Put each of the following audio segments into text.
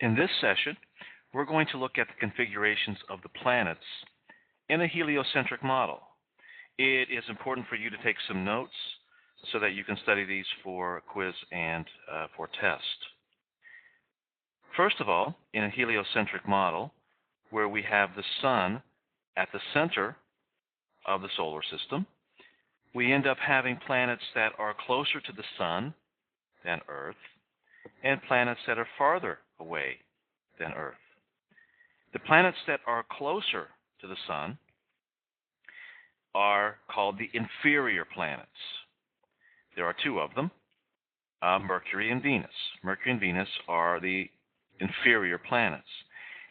In this session, we're going to look at the configurations of the planets in a heliocentric model. It is important for you to take some notes so that you can study these for a quiz and for test. First of all, in a heliocentric model, where we have the Sun at the center of the solar system, we end up having planets that are closer to the Sun than Earth, and planets that are farther away than Earth. The planets that are closer to the Sun are called the inferior planets. There are two of them, Mercury and Venus. Mercury and Venus are the inferior planets.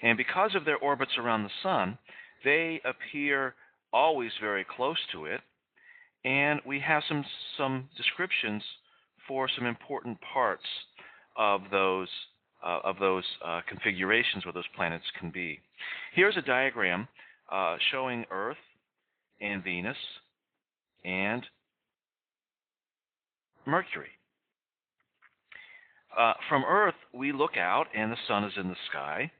And because of their orbits around the Sun, they appear always very close to it, and we have some descriptions for some important parts of those configurations where those planets can be. Here's a diagram showing Earth and Venus and Mercury. From Earth, we look out and the Sun is in the sky,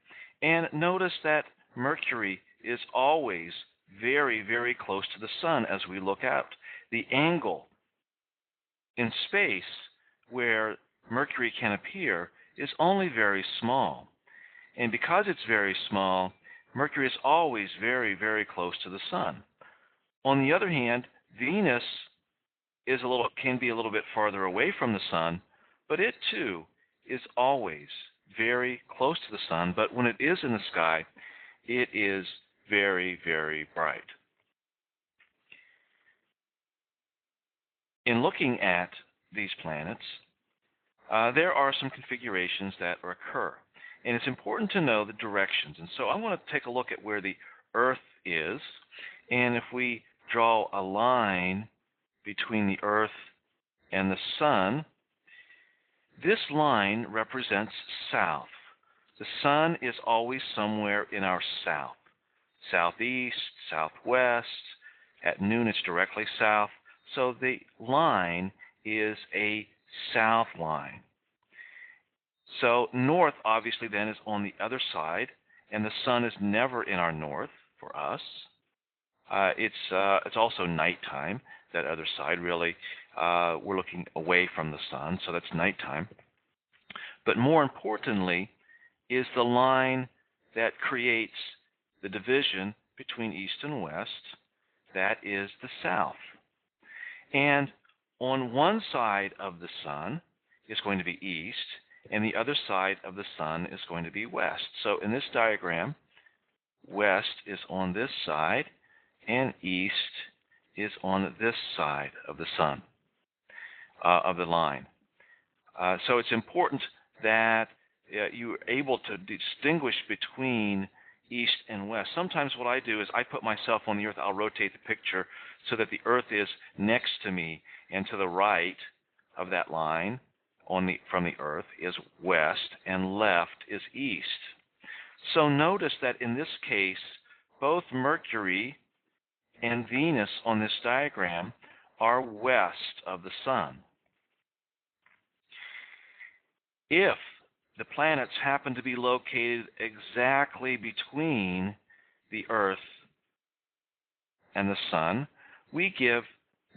and notice that Mercury is always very, very close to the Sun as we look out. The angle in space where Mercury can appear is only very small. And because it's very small, Mercury is always very, very close to the Sun. On the other hand, Venus can be a little bit farther away from the Sun, but it too is always very close to the Sun, but when it is in the sky, it is very, very bright. In looking at these planets, there are some configurations that occur, and it's important to know the directions. And so I want to take a look at where the Earth is, and if we draw a line between the Earth and the Sun, this line represents south. The Sun is always somewhere in our south, southeast, southwest. At noon, it's directly south. So the line is a south line. So north, obviously, then is on the other side, and the Sun is never in our north for us. It's also nighttime, that other side, really. We're looking away from the Sun, so that's nighttime. But more importantly is the line that creates the division between east and west. That is the south. And on one side of the Sun is going to be east, and the other side of the Sun is going to be west. So in this diagram, west is on this side, and east is on this side of the Sun, of the line. So it's important that you're able to distinguish between east and west. Sometimes what I do is I put myself on the Earth. I'll rotate the picture so that the Earth is next to me, and to the right of that line from the Earth is west, and left is east. So notice that in this case, both Mercury and Venus on this diagram are west of the Sun. If the planets happen to be located exactly between the Earth and the Sun, we give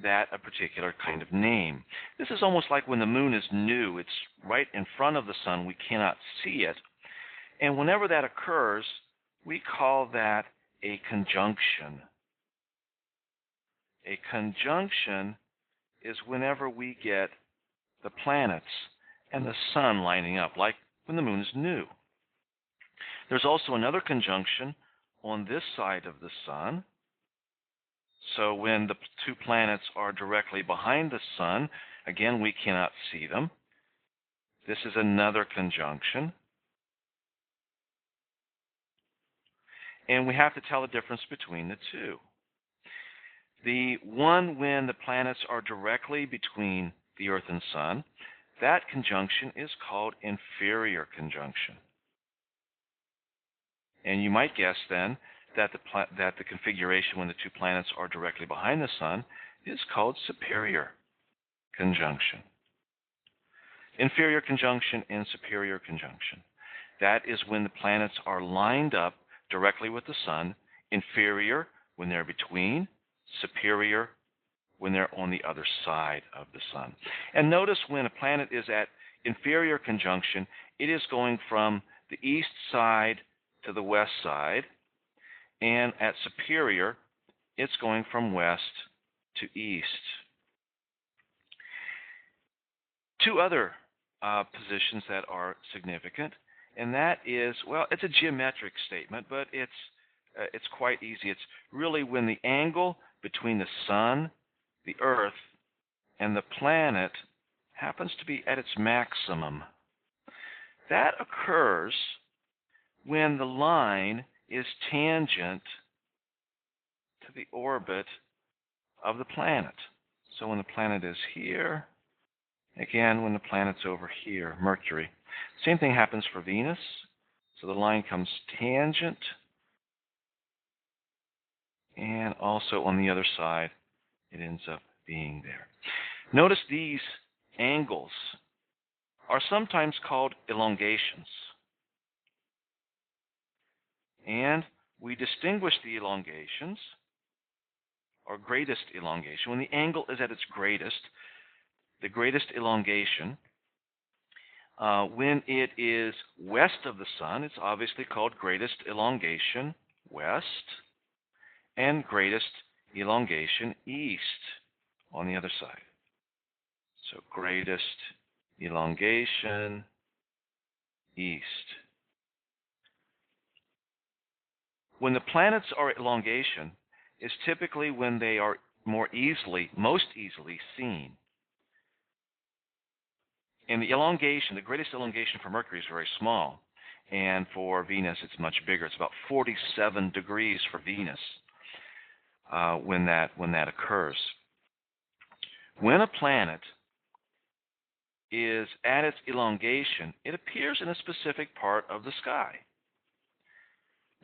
that a particular kind of name. This is almost like when the moon is new. It's right in front of the Sun. We cannot see it. And whenever that occurs, we call that a conjunction. A conjunction is whenever we get the planets and the Sun lining up, like when the moon is new. There's also another conjunction on this side of the Sun. So when the two planets are directly behind the Sun, again, we cannot see them. This is another conjunction. And we have to tell the difference between the two. The one when the planets are directly between the Earth and Sun, that conjunction is called inferior conjunction. And you might guess then that the configuration when the two planets are directly behind the Sun is called superior conjunction. Inferior conjunction and superior conjunction. That is when the planets are lined up directly with the sun. Inferior when they're between. Superior when they're on the other side of the sun. And notice when a planet is at inferior conjunction, it is going from the east side to the west side, and at superior, it's going from west to east. Two other positions that are significant, and that is, well, it's a geometric statement, but it's quite easy. It's really when the angle between the sun, the Earth, and the planet happens to be at its maximum. That occurs when the line is tangent to the orbit of the planet. So when the planet is here, again, when the planet's over here, Mercury. Same thing happens for Venus. So the line comes tangent, and also on the other side, it ends up being there. Notice these angles are sometimes called elongations. And we distinguish the elongations, or greatest elongation. When the angle is at its greatest, the greatest elongation, when it is west of the sun, it's obviously called greatest elongation west, and greatest elongation east on the other side. So greatest elongation east. When the planets are at elongation is typically when they are most easily seen. And the elongation, the greatest elongation for Mercury is very small, and for Venus it's much bigger. It's about 47 degrees for Venus when that occurs. When a planet is at its elongation, it appears in a specific part of the sky.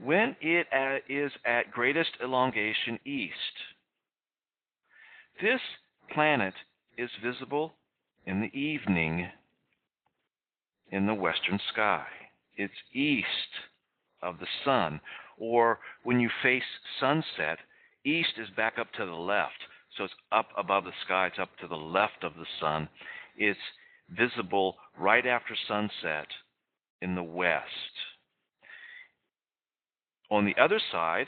When it is at greatest elongation east, this planet is visible in the evening in the western sky. It's east of the sun, or when you face sunset, east is back up to the left. So it's up above the sky, it's up to the left of the sun. It's visible right after sunset in the west. On the other side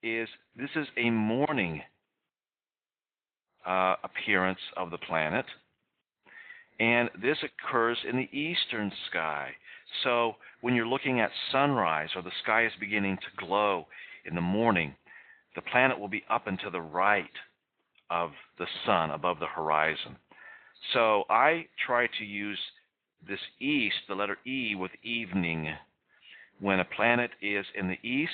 this is a morning appearance of the planet, and this occurs in the eastern sky. So when you're looking at sunrise or the sky is beginning to glow in the morning, the planet will be up and to the right of the sun above the horizon. So I try to use this east, the letter E, with evening. When a planet is in the east,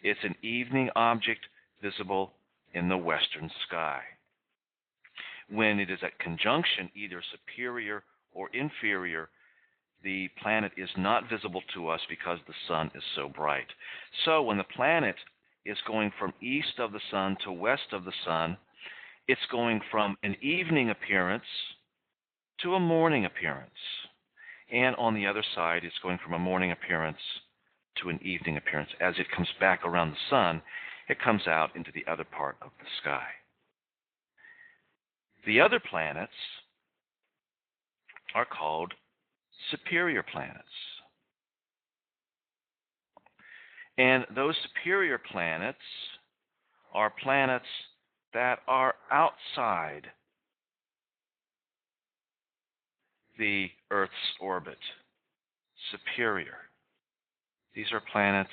it's an evening object visible in the western sky. When it is at conjunction, either superior or inferior, the planet is not visible to us because the sun is so bright. So when the planet is going from east of the sun to west of the sun, it's going from an evening appearance to a morning appearance. And on the other side, it's going from a morning appearance to an evening appearance. As it comes back around the sun, it comes out into the other part of the sky. The other planets are called superior planets. And those superior planets are planets that are outside the Earth's orbit. Superior. These are planets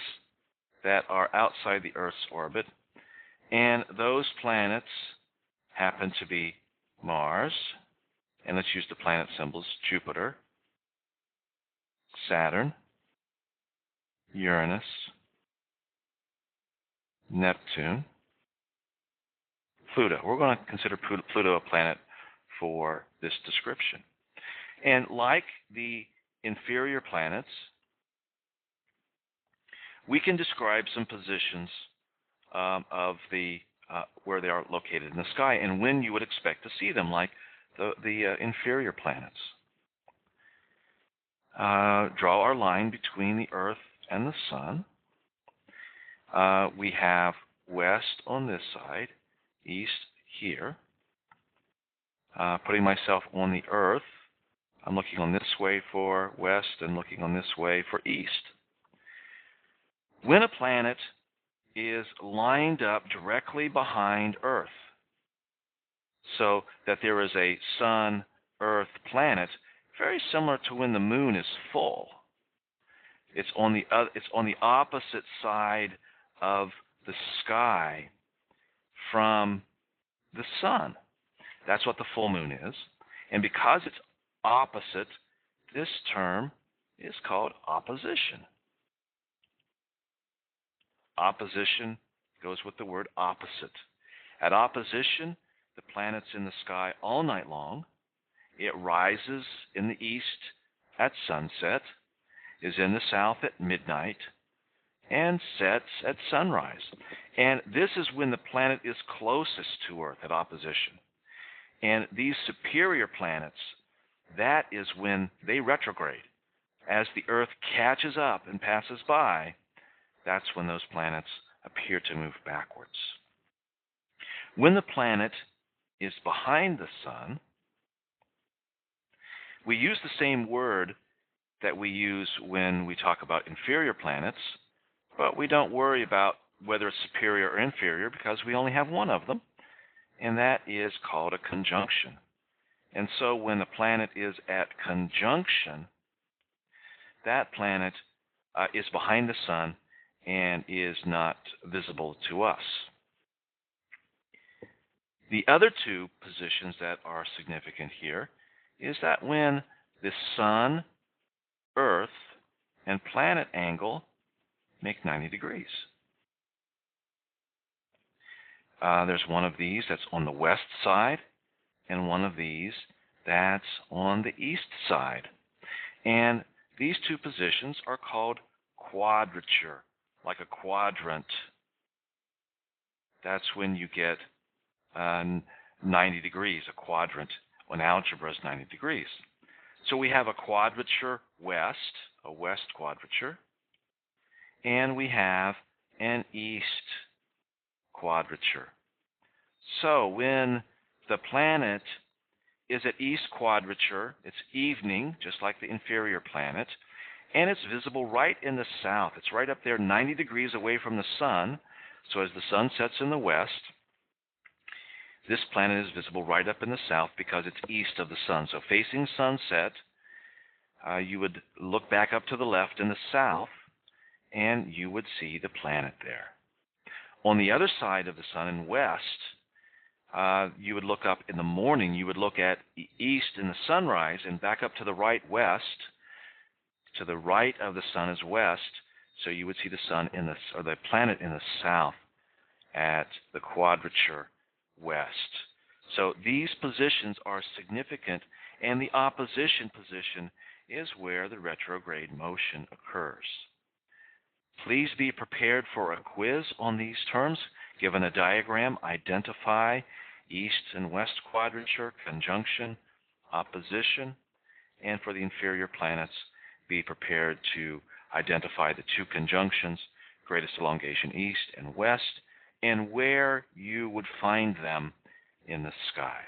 that are outside the Earth's orbit, and those planets happen to be Mars, and let's use the planet symbols: Jupiter, Saturn, Uranus, Neptune, Pluto. We're going to consider Pluto a planet for this description. And like the inferior planets, we can describe some positions of the where they are located in the sky and when you would expect to see them, like the inferior planets. draw our line between the Earth and the Sun. We have west on this side, east here. Putting myself on the Earth, I'm looking on this way for west and looking on this way for east. When a planet is lined up directly behind Earth, so that there is a Sun, Earth, planet, very similar to when the moon is full. It's on the opposite side of the sky from the sun. That's what the full moon is. And because it's opposite, this term is called opposition. Opposition goes with the word opposite. At opposition, the planet's in the sky all night long. It rises in the east at sunset, is in the south at midnight, and sets at sunrise. And this is when the planet is closest to Earth at opposition. And these superior planets, that is when they retrograde. As the Earth catches up and passes by, that's when those planets appear to move backwards. When the planet is behind the sun, we use the same word that we use when we talk about inferior planets, but we don't worry about whether it's superior or inferior because we only have one of them, and that is called a conjunction. And so when a planet is at conjunction, that planet is behind the sun and is not visible to us. The other two positions that are significant here is that when the sun, Earth, and planet angle make 90 degrees. There's one of these that's on the west side and one of these that's on the east side. And these two positions are called quadrature, like a quadrant. That's when you get 90 degrees, a quadrant. When algebra is 90 degrees. So we have a quadrature west, a west quadrature, and we have an east quadrature. So when the planet is at east quadrature, it's evening, just like the inferior planet, and it's visible right in the south. It's right up there 90 degrees away from the sun. So as the sun sets in the west, this planet is visible right up in the south because it's east of the sun. So facing sunset, you would look back up to the left in the south, and you would see the planet there. On the other side of the sun in west, you would look up in the morning. You would look at east in the sunrise and back up to the right west. To the right of the sun is west, so you would see the sun or the planet in the south at the quadrature west. So these positions are significant, and the opposition position is where the retrograde motion occurs. Please be prepared for a quiz on these terms. Given a diagram, identify east and west quadrature, conjunction, opposition, and for the inferior planets, be prepared to identify the two conjunctions, greatest elongation east and west, and where you would find them in the sky.